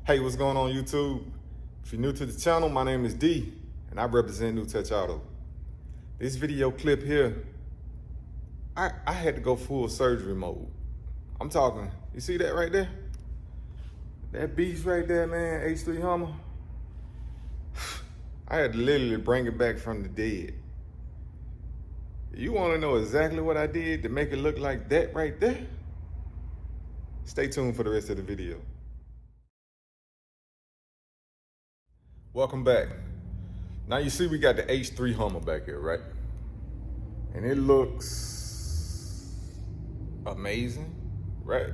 Hey, what's going on YouTube? If you're new to the channel, my name is D, and I represent New Touch Auto. This video clip here, I had to go full surgery mode. I'm talking, you see that right there? That beast right there, man, H3 Hummer. I had to literally bring it back from the dead. You wanna know exactly what I did to make it look like that right there? Stay tuned for the rest of the video. Welcome back. Now you see we got the H3 Hummer back here, right? And it looks amazing, right?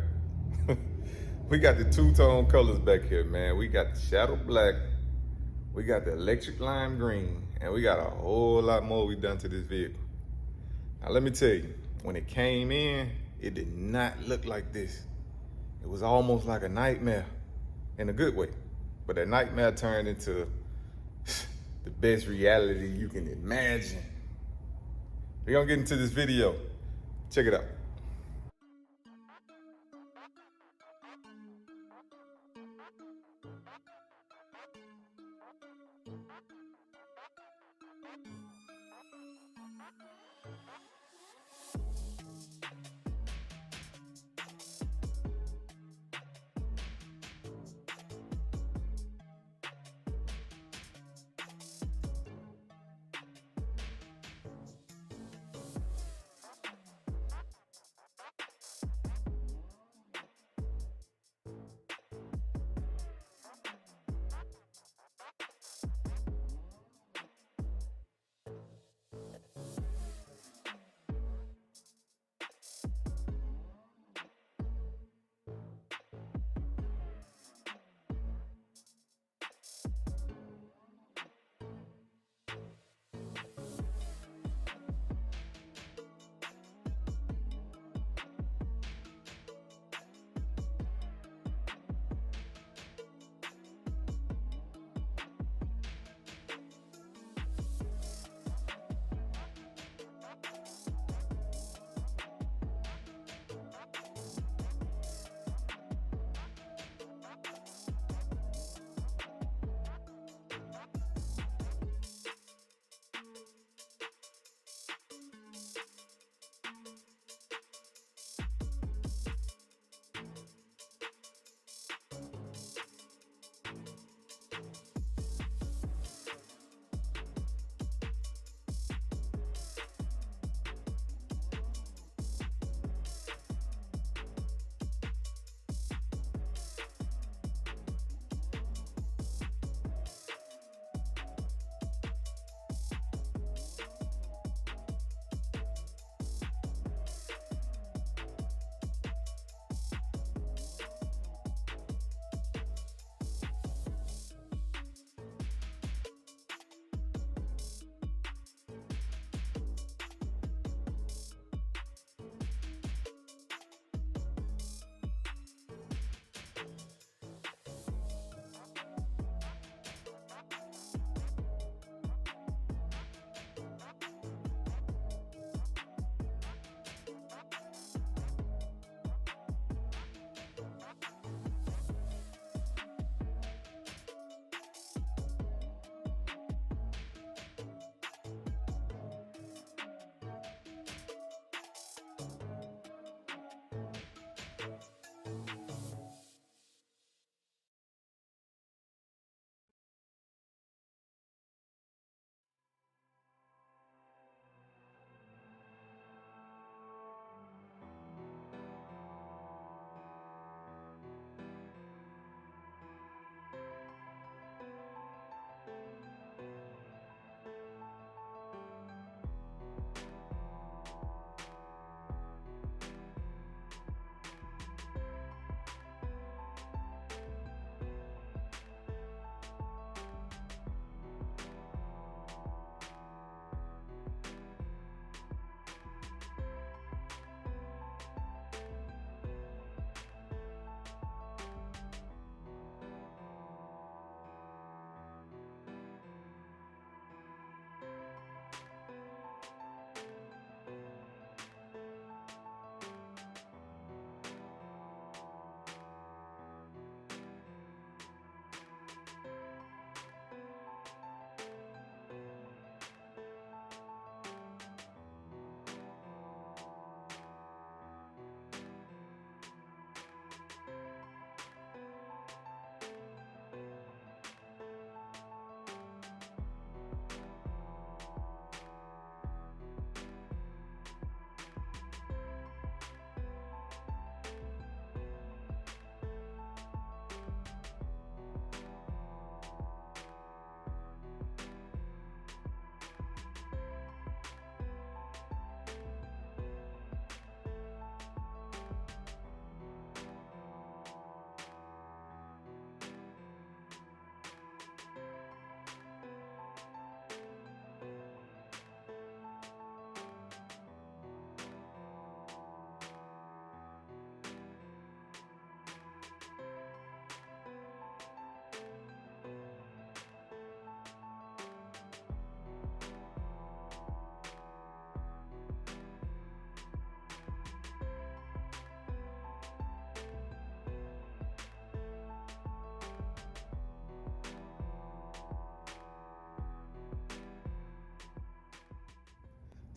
We got the two-tone colors back here, man. We got the shadow black, we got the electric lime green, and we got a whole lot more we done to this vehicle. Now let me tell you, when it came in, it did not look like this. It was almost like a nightmare in a good way. But that nightmare turned into the best reality you can imagine. We're gonna get into this video. Check it out.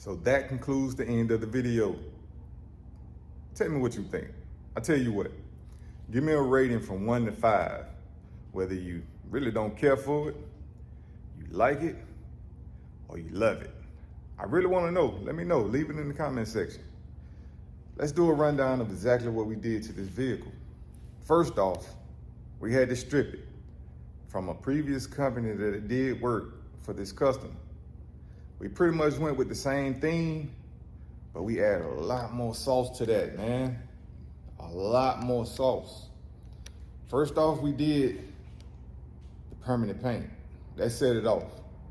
So that concludes the end of the video. Tell me what you think. I tell you what, give me a rating from 1 to 5, whether you really don't care for it, you like it, or you love it. I really want to know. Let me know. Leave it in the comment section. Let's do a rundown of exactly what we did to this vehicle. First off, we had to strip it from a previous company that did work for this customer. We pretty much went with the same theme, but we added a lot more sauce to that, man. A lot more sauce. First off, we did the permanent paint. That set it off.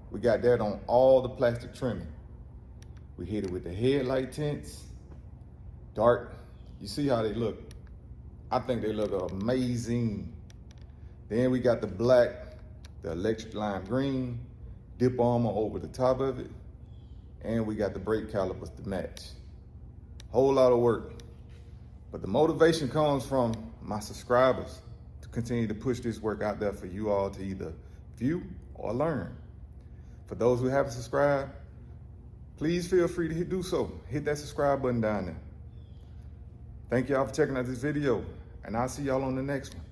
We got that on all the plastic trimming. We hit it with the headlight tints. Dark. You see how they look? I think they look amazing. Then we got the black, the electric lime green, dip armor over the top of it, and we got the brake calipers to match. Whole lot of work. But the motivation comes from my subscribers to continue to push this work out there for you all to either view or learn. For those who haven't subscribed, please feel free to do so. Hit that subscribe button down there. Thank y'all for checking out this video, and I'll see y'all on the next one.